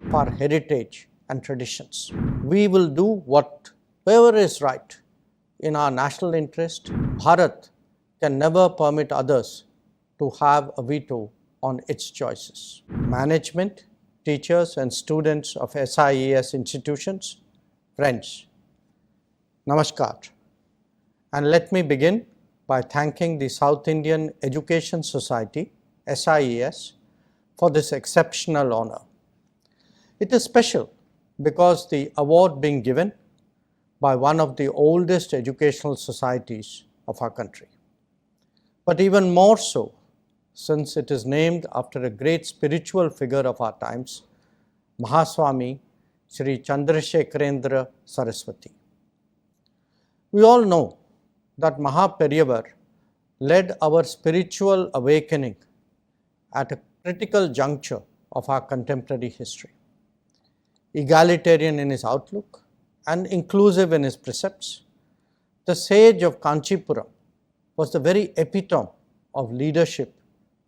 of our heritage and traditions. We will do whatever is right in our national interest. Bharat can never permit others to have a veto on its choices. Management, teachers and students of SIES institutions, friends, Namaskar. And let me begin by thanking the South Indian Education Society, SIES, for this exceptional honor. It is special because the award being given by one of the oldest educational societies of our country. But even more so, since it is named after a great spiritual figure of our times, Mahaswami, Sri Chandrasekharendra Saraswati. We all know that Mahaperiyar led our spiritual awakening at a critical juncture of our contemporary history. Egalitarian in his outlook and inclusive in his precepts, the sage of Kanchipuram was the very epitome of leadership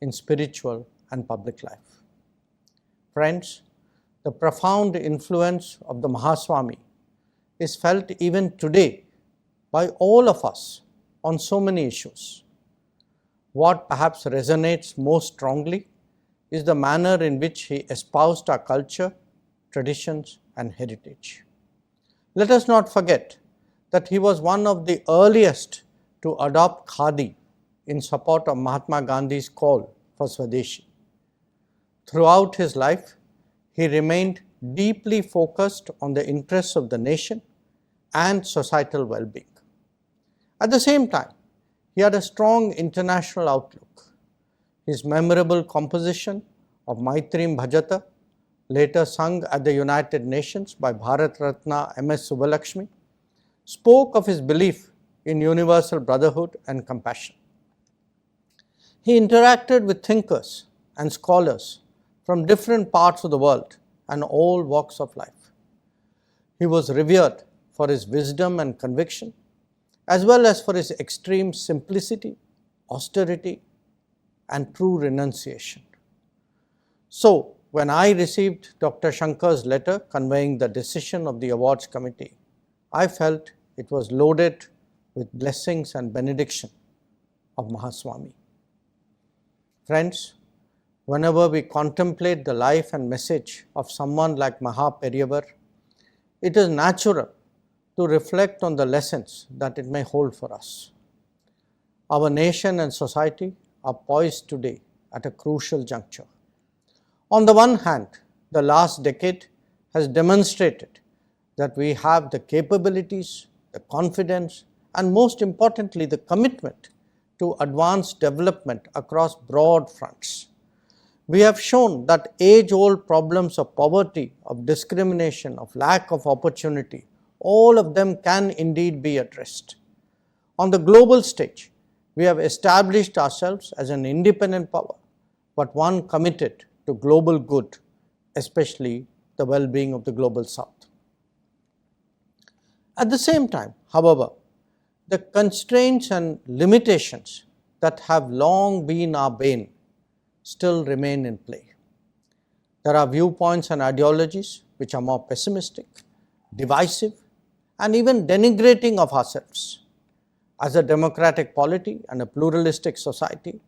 in spiritual and public life. Friends, the profound influence of the Mahaswami is felt even today by all of us on so many issues. What perhaps resonates most strongly is the manner in which he espoused our culture, traditions and heritage. Let us not forget that he was one of the earliest to adopt Khadi in support of Mahatma Gandhi's call for Swadeshi. Throughout his life, he remained deeply focused on the interests of the nation and societal well-being. At the same time, he had a strong international outlook. His memorable composition of Maitrim Bhajata, later sung at the United Nations by Bharat Ratna MS Subbulakshmi, spoke of his belief in universal brotherhood and compassion. He interacted with thinkers and scholars from different parts of the world and all walks of life. He was revered for his wisdom and conviction, as well as for his extreme simplicity, austerity, and true renunciation. So, when I received Dr. Shankar's letter conveying the decision of the awards committee, I felt it was loaded with blessings and benediction of Mahaswami. Friends, whenever we contemplate the life and message of someone like Mahaperiyar, it is natural to reflect on the lessons that it may hold for us. Our nation and society are poised today at a crucial juncture. On the one hand, the last decade has demonstrated that we have the capabilities, the confidence, and most importantly, the commitment to advance development across broad fronts. We have shown that age-old problems of poverty, of discrimination, of lack of opportunity, all of them can indeed be addressed. On the global stage, we have established ourselves as an independent power, but one committed to global good, especially the well-being of the global South. At the same time, however, the constraints and limitations that have long been our bane still remain in play. There are viewpoints and ideologies which are more pessimistic, divisive, and even denigrating of ourselves. As a democratic polity and a pluralistic society,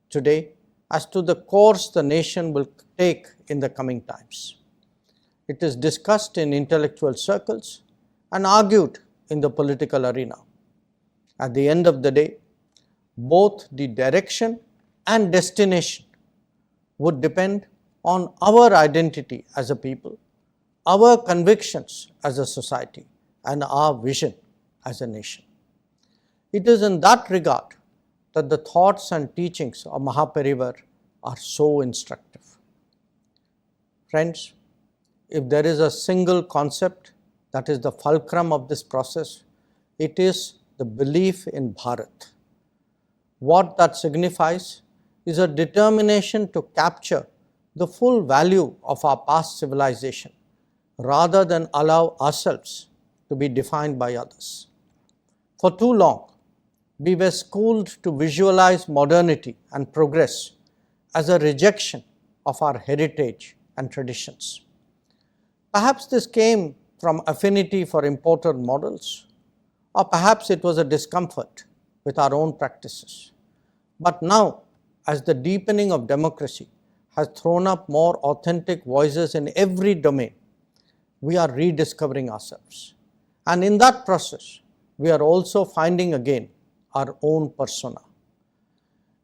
today as to the course the nation will take in the coming times. It is discussed in intellectual circles and argued in the political arena. At the end of the day, both the direction and destination would depend on our identity as a people, our convictions as a society, and our vision as a nation. It is in that regard that the thoughts and teachings of Mahaperiyar are so instructive. Friends, if there is a single concept that is the fulcrum of this process, it is the belief in Bharat. What that signifies is a determination to capture the full value of our past civilization rather than allow ourselves to be defined by others. For too long, we were schooled to visualize modernity and progress as a rejection of our heritage and traditions. Perhaps this came from affinity for imported models, or perhaps it was a discomfort with our own practices. But now, as the deepening of democracy has thrown up more authentic voices in every domain, we are rediscovering ourselves. And in that process, we are also finding again our own persona.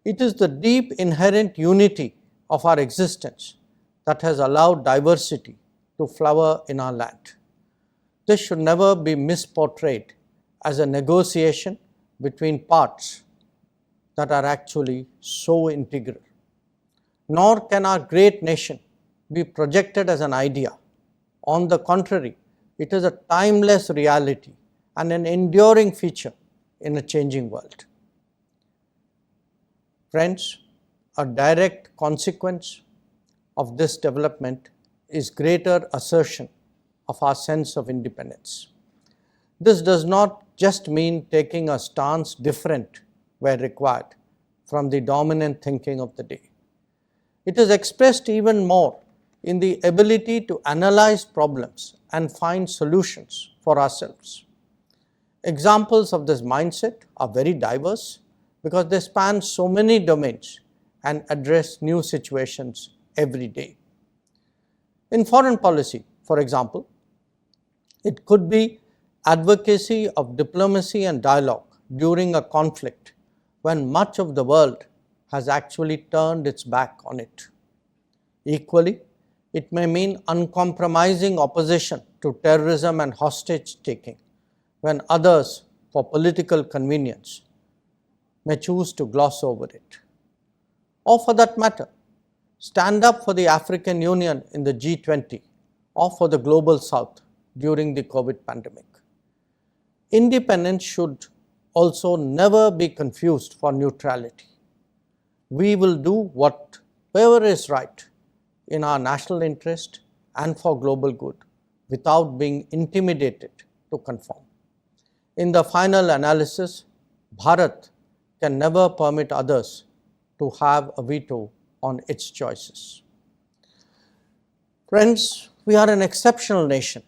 It is the deep inherent unity of our existence that has allowed diversity to flower in our land. This should never be misportrayed as a negotiation between parts that are actually so integral. Nor can our great nation be projected as an idea. On the contrary, it is a timeless reality and an enduring feature in a changing world. Friends, a direct consequence of this development is greater assertion of our sense of independence. This does not just mean taking a stance different where required from the dominant thinking of the day. It is expressed even more in the ability to analyze problems and find solutions for ourselves. Examples of this mindset are very diverse because they span so many domains and address new situations every day. In foreign policy, for example, it could be advocacy of diplomacy and dialogue during a conflict when much of the world has actually turned its back on it. Equally, it may mean uncompromising opposition to terrorism and hostage-taking when others, for political convenience, may choose to gloss over it. Or for that matter, stand up for the African Union in the G20 or for the Global South during the COVID pandemic. Independence should also never be confused for neutrality. We will do whatever is right in our national interest and for global good without being intimidated to conform. In the final analysis, Bharat can never permit others to have a veto on its choices. Friends, we are an exceptional nation,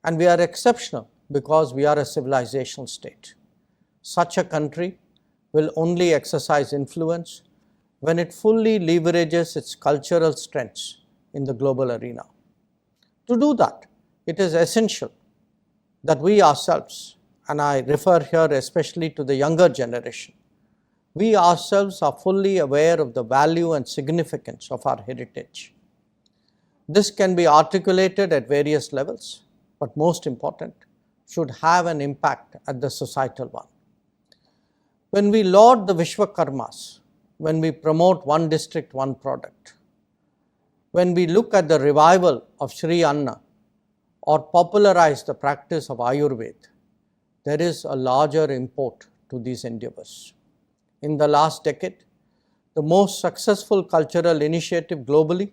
and we are exceptional because we are a civilizational state. Such a country will only exercise influence when it fully leverages its cultural strengths in the global arena. To do that, it is essential that we ourselves, and I refer here especially to the younger generation, we ourselves are fully aware of the value and significance of our heritage. This can be articulated at various levels, but most important, should have an impact at the societal one. When we laud the Vishwakarmas, when we promote one district, one product, when we look at the revival of Sri Anna or popularize the practice of Ayurveda, there is a larger import to these endeavors. In the last decade, the most successful cultural initiative globally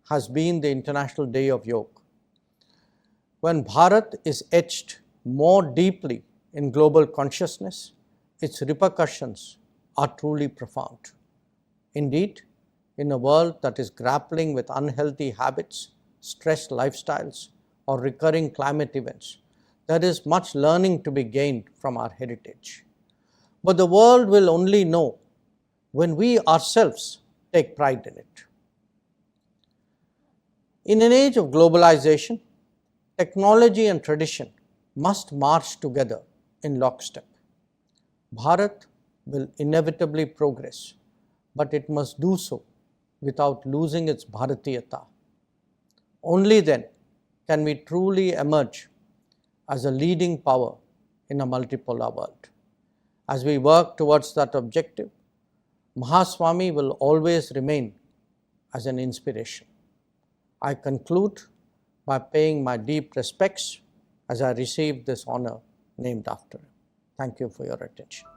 has been the International Day of Yoga. When Bharat is etched more deeply in global consciousness, its repercussions are truly profound. Indeed, in a world that is grappling with unhealthy habits, stressed lifestyles, or recurring climate events, there is much learning to be gained from our heritage. But the world will only know when we ourselves take pride in it. In an age of globalization, technology and tradition must march together in lockstep. Bharat will inevitably progress, but it must do so without losing its Bharatiyata. Only then can we truly emerge as a leading power in a multipolar world. As we work towards that objective, Mahaswami will always remain as an inspiration. I conclude by paying my deep respects as I receive this honor named after him. Thank you for your attention.